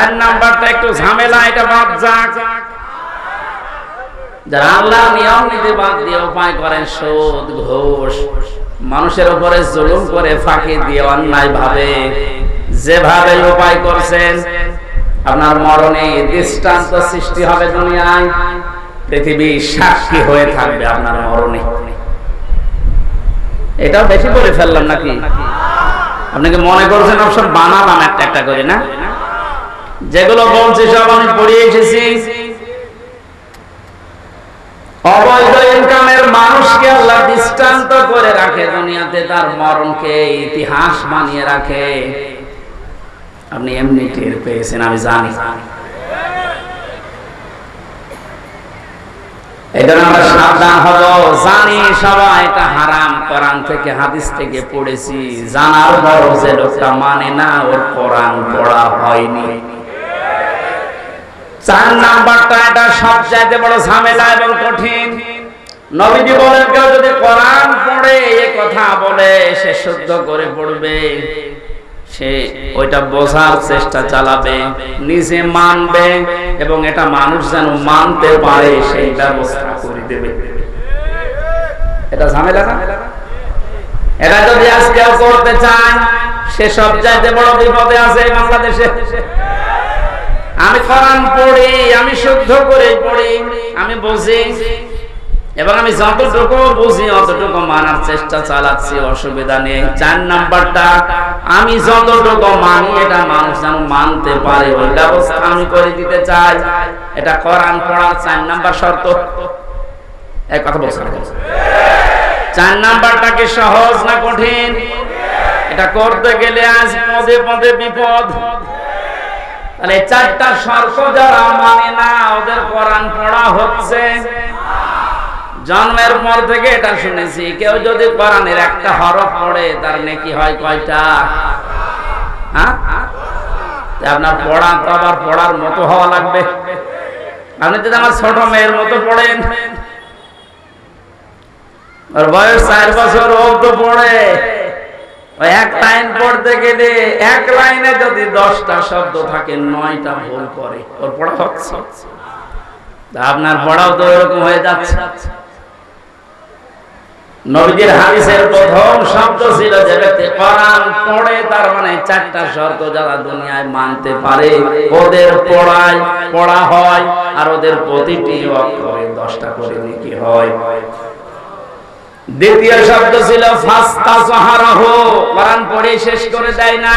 4 নাম্বারটা একটু ঝামেলা, এটা বাদ যাক। যারা আল্লাহর নিয়ম নীতি বাদ দিয়ে উপায় করেন সুদ ঘুষ, মানুষের উপরে জুলুম করে ফাঁকি দিয়ে অন্যায় ভাবে যেভাবে উপায় করছেন, আপনার মরণে দৃষ্টান্ত সৃষ্টি হবে দুনিয়ায়, পৃথিবী সাক্ষী হয়ে থাকবে আপনার মরণে। এটাও বেশি বলে ফেললাম নাকি? আপনি কি মনে করছেন অবসর বানালাম একটা একটা করে? না, যেগুলো বলছি সব আমি পড়িয়ে এসেছি। অবৈধ ইনকামের মানুষকে আল্লাহ দৃষ্টান্ত করে রাখে দুনিয়াতে, তার মরণকে ইতিহাস বানিয়ে রাখে। আপনি এমনি টের পেয়েছেন, আমি জানি। এজন্য আমরা সাবধান হব। জানি সবাই এটা হারাম, কোরআন থেকে হাদিস থেকে পড়েছি, জানার পরও যে লোকটা মানে না, ওর কোরআন পড়া হয়নি। 4 নাম্বারটা এটা সবচাইতে বড় ঝামেলা এবং কঠিন। নবীজি বলেন, কেউ যদি কোরআন পড়ে এ কথা বলে, সে শুদ্ধ করে পড়বে, সে ওইটা বোঝার চেষ্টা চালাবে, নিজে মানবে, এবং এটা মানুষ যেন মানতে পারে সেই ব্যবস্থা করে দেবে। এটা ঝামেলা না? এটা যদি আজকে করতে চায়, সে সবচাইতে বড় বিপদে আছে বাংলাদেশে। আমি কোরআন পড়ি, আমি শুদ্ধ করে পড়ি, আমি বুঝি, এবং আমি যতটুকু বুঝি অতটুকু মানার চেষ্টা চালাচ্ছি, অসুবিধা নেই। 4 নাম্বারটা, আমি যতটুকু মানি এটা মানুষ যেন মানতে পারে, ওই ব্যবস্থা আমি করে দিতে চাই। এটা কোরআন পড়ার 4 নাম্বার শর্ত। এক কথা বলছেন, 4 নাম্বারটা কি সহজ না কঠিন? এটা করতে গেলে আজ পদে পদে বিপদ। তাহলে 4টা শর্ত যারা মানে না, ওদের কোরআন পড়া হচ্ছে। জন্মের পর থেকে এটা শুনেছি, কেউ যদি কোরআনের একটা হরফ পড়ে তার নেকি হয় কয়টা? হ্যাঁ, আপনার পড়া তো আবার পড়ার মতো হওয়া লাগবে। আপনি যদি আমার ছোট মেয়ের মতো পড়েন, ওর বয়স 4 বছর, ও তো পড়ে, ওই এক লাইন পড়তে গেলে 1 লাইনে যদি 10টা শব্দ থাকে, 9টা ভুল করে, ওর পড়া হচ্ছে। আপনার পড়াও তো এরকম হয়ে যাচ্ছে। নবীজির হাদিসের প্রথম শব্দ ছিল, যে ব্যক্তি কোরআন পড়ে, তার মানে 4টা শর্ত যারা দুনিয়ায় মানতে পারে, ওদের পড়া হয়, আর ওদের প্রতিটি অক্ষরে 10টা করে নেকি হয়। দ্বিতীয় শব্দ ছিল ফাস্তাযহারাহু, কোরআন পড়ে শেষ করে দেয় না,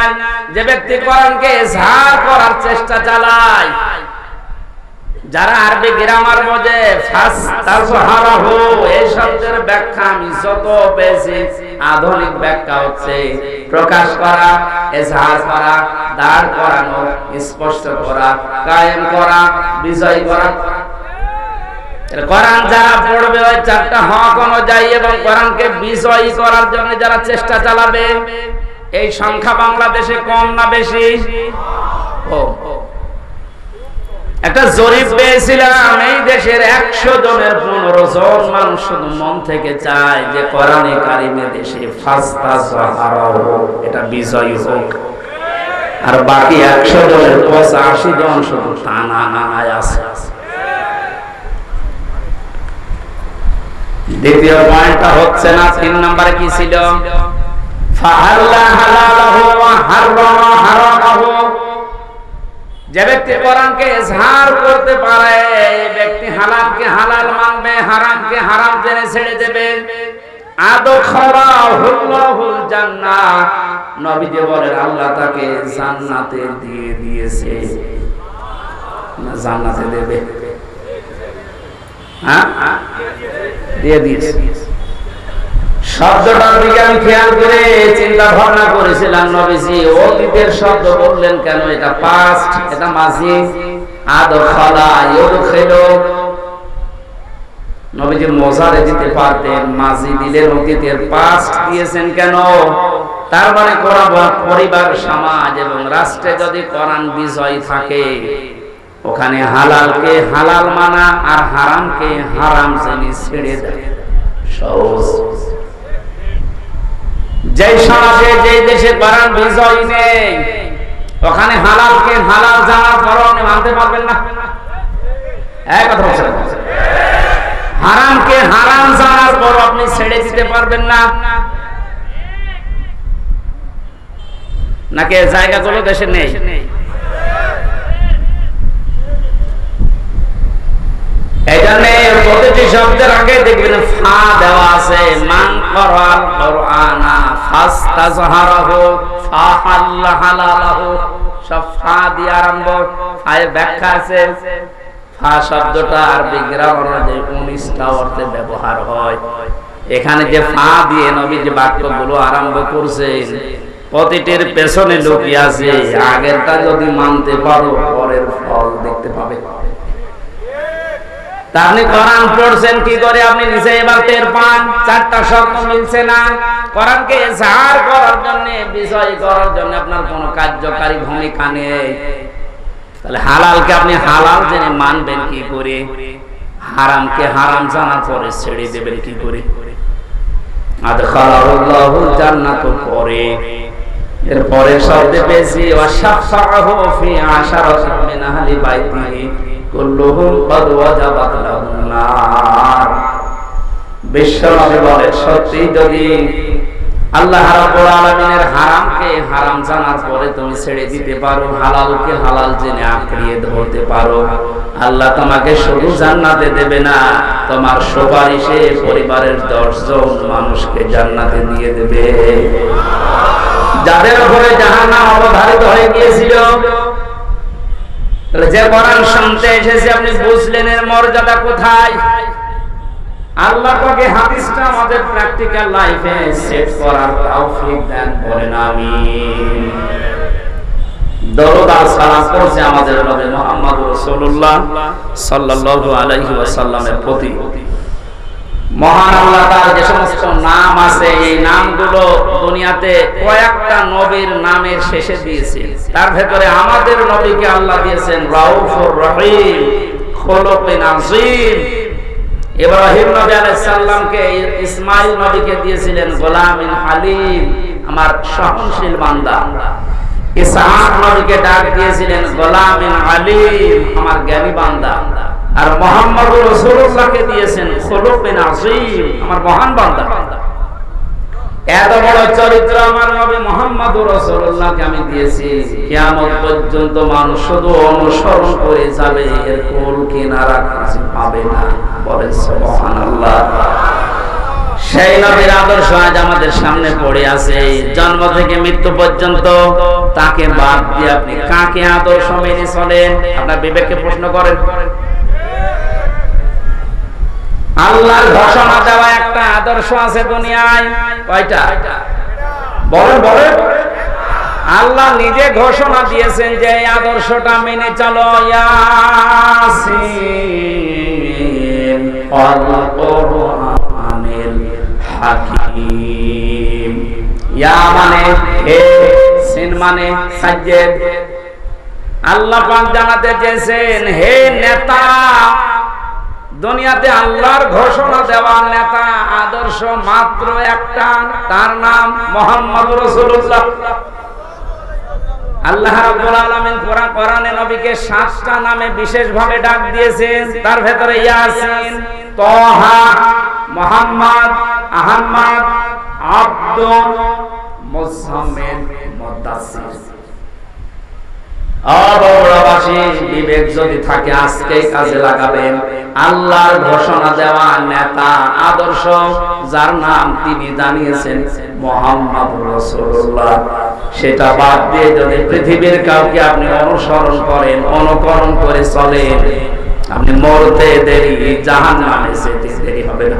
যে ব্যক্তি কোরআনকে ইজহার করার চেষ্টা চালায়। যারা আরবি গ্রামার বোঝে, ফাস্তাযহারাহু এই শব্দের ব্যাখ্যা আমি যত পেয়েছি, আধুনিক ব্যাখ্যা হচ্ছে প্রকাশ করা, ইজহার করা, দাঁড় করানো, স্পষ্ট করা, কায়েম করা, বিজয় করা। কোরআন যারা পড়বে ওই 4টা হক অনুযায়ী এবং কোরআনকে বিজয়ী করার জন্য যারা চেষ্টা চালাবে, এই সংখ্যা বাংলাদেশে কম না বেশি? একটা জরিপ পেয়েছিলাম, এই দেশের 100 জনের 15 জন মানুষ শুধু মন থেকে চায় যে কোরআনে কারিমে দেশে ফাস্তাযহারাহু এটা বিজয়ী হোক, আর বাকি 100 জনের 85 জন শুধু টানা নানায় আছে। দ্বিতীয় পয়েন্টটা হচ্ছে না। 3 নম্বরে কি ছিল? ফাহাল্লা হালালাহু ওয়া হারামা হারামাহু, যে ব্যক্তি কোরআনকে ইজহার করতে পারে, এই ব্যক্তি হালালকে হালাল মানবে, হারামকে হারাম জেনে ছেড়ে দেবে। আদখালাহুল্লাহুল জান্নাহ, নবীজি বলেন আল্লাহ তাকে জান্নাতে দিয়ে দিয়েছে, না জান্নাতে দেবে? হ্যাঁ, দিয়ে দিয়েছে। শব্দটার দিকে আমি খেয়াল করে চিন্তা ভাবনা করেছিলাম, নবীজি অতীতের শব্দ বললেন কেন? এটা পাস্ট, এটা মাজি। আদখালা ইউদখিলু, নবীজি মুজারে দিতে পারতেন, মাজি দিলেন, অতীতের পাস্ট দিয়েছেন কেন? তার মানে পরিবার, সমাজ এবং রাষ্ট্রে যদি কোরআন বিজয়ী থাকে, ওখানে হালালকে হালাল মানা আর হারামকে হারাম জেনে ছেড়ে দেয় সহজ। যে সমাজে, যে দেশে কোরআন বিজয় নেই, ওখানে হালালকে হালাল জানার মানতে পারবেন না? এক কথা বলছেন, হারামকে হারাম জানার পর আপনি ছেড়ে দিতে পারবেন না? নাকি জায়গাগুলো দেশে নেই? এই জন্য প্রতিটি শব্দের আগে দেখবেন ফা দেওয়া আছে। মান করাল কোরআনা ফাস্তাজহারাহু ফাহাল্লা হালালাহু, সব ফা দিয়ে আরম্ভ। ফায়ের ব্যাখ্যা আছে। ফা শব্দটা আরবি গ্রামার মধ্যে 19টা অর্থে ব্যবহার হয়। এখানে যে ফা দিয়ে নবী যে বাক্যগুলো আরম্ভ করছেন, প্রতিটির পেছনে লুকিয়ে আছে আগেরটা যদি মানতে পারো পরের ফল দেখতে পাবে। আপনি কোরআন পড়ছেন কি করে আপনি নিজে এবার টের পান? চারটা শব্দ মিলছে না। কোরআনকে এজাহার করার জন্য, বিজয় করার জন্য আপনার কোনো কার্যকারী ভূমিকা নেই। তাহলে হালালকে আপনি হালাল জেনে মানবেন কি করে? হারামকে হারাম জানার পরে ছেড়ে দেবেন কি করে? আদখালাহুল্লাহুল জান্নাত পরে, এর পরে শব্দে বেশি ওয়াশাফাহু ফি আশারাতিন মিন আহলি বাইতিহি কুল্লুহুম ক্বাদ ওয়াজাবাত লাহুন নার। বিশ্বনবী বলেন, সত্যি যদি আল্লাহ রাব্বুল আলামিনের হারামকে হারাম জানার পরে তুমি ছেড়ে দিতে পারো, হালালকে হালাল জেনে আঁকড়িয়ে ধরতে পারো, আল্লাহ তোমাকে শুধু জান্নাতে দেবে না, তোমার সুপারিশে পরিবারের 10 জন মানুষকে জান্নাতে দিয়ে দেবে। যাদের উপরে জাহান্নাম অবধারিত হয়ে গিয়েছিল, যে কোরআন শুনতে এসেছে আপনি বুঝলেন এর মর্যাদা কোথায়। আল্লাহ পাকে হাদিসটা আমাদের প্র্যাকটিক্যাল লাইফে সেট করার তৌফিক দেন, বলেন আমিন। দরুদ আর সালাম করছে আমাদের নবী মুহাম্মদ রাসূলুল্লাহ সাল্লাল্লাহু আলাইহি ওয়াসাল্লামের প্রতি। মহান আল্লাহ তার যে সমস্ত নাম আছে, এই নামগুলো দুনিয়াতে কয়েকটা নবীর নামের শেষে দিয়েছেন। তার ভেতরে আমাদের নবীকে আল্লাহ দিয়েছেন রাউফুর রহিম, খুলুকুন আযীম। ইব্রাহিম নবী আলাইহিস সালামকে ইসমাঈল নবীকে দিয়েছিলেন গোলামিন হালিম, আমার সহনশীল বান্দা। ইসহাক নবীকে ডাক দিয়েছিলেন গোলামিন আলিম, আমার জ্ঞানী বান্দা। আর মুহাম্মদুর রাসূলুল্লাহকে দিয়েছেন খুলুকুন আযীম, আমার মহান বান্দা। এত বড় চরিত্র আমার নবী মুহাম্মদুর রাসূলুল্লাহকে আমি দিয়েছি, কিয়ামত পর্যন্ত মানুষ শুধু অনুসরণ করে যাবে, এর কোল কিনারা কাছে পাবে না। বলেন সুবহানাল্লাহ। সেই নবীর আদর্শ আজ আমাদের সামনে পড়ে আছে। জন্ম থেকে মৃত্যু পর্যন্ত তাকে বাদ দিয়ে আপনি কাকে আদর্শ মেনে চলেন? আপনার বিবেককে প্রশ্ন করেন। আল্লাহর ঘোষণা দেওয়া একটা আদর্শ আছে দুনিয়ায়, কয়টা? বলেন বলেন। আল্লাহ নিজে ঘোষণা দিয়েছেন যে এই আদর্শটা মেনে চলো। ইয়াসিন ওয়াল কুরআনিল হাকীম। ইয়া মানে হে, সিন মানে সাজ্জেদ। আল্লাহ পাক জানাতে চেয়েছেন, হে নেতা, দুনিয়াতে আল্লাহর ঘোষণা দেওয়া নেতা আদর্শ মাত্র একটা, তার নাম মুহাম্মদুর রাসূলুল্লাহ। আল্লাহ রাব্বুল আলামিন কোরআনে নবীকে 7টা নামে বিশেষভাবে ডাক দিয়েছেন। তার ভেতরে ইয়াসিন, তাহা, মুহাম্মদ, আহমদ, আব্দুল, মুজাম্মিল, মুদাসসির। অবরাবাসী বিবেক যদি থাকে আজকে কাজে লাগাবেন। আল্লাহর ঘোষণা দেওয়া নেতা আদর্শ যার নাম তিনি জানিয়েছেন মুহাম্মদুর রাসূলুল্লাহ, সেটা বাদ দিয়ে যদি পৃথিবীর কাউকে আপনি অনুসরণ করেন, অনুকরণ করে চলেন, আপনি মরতে দেরি, জাহান্নামে যেতে দেরি হবে না।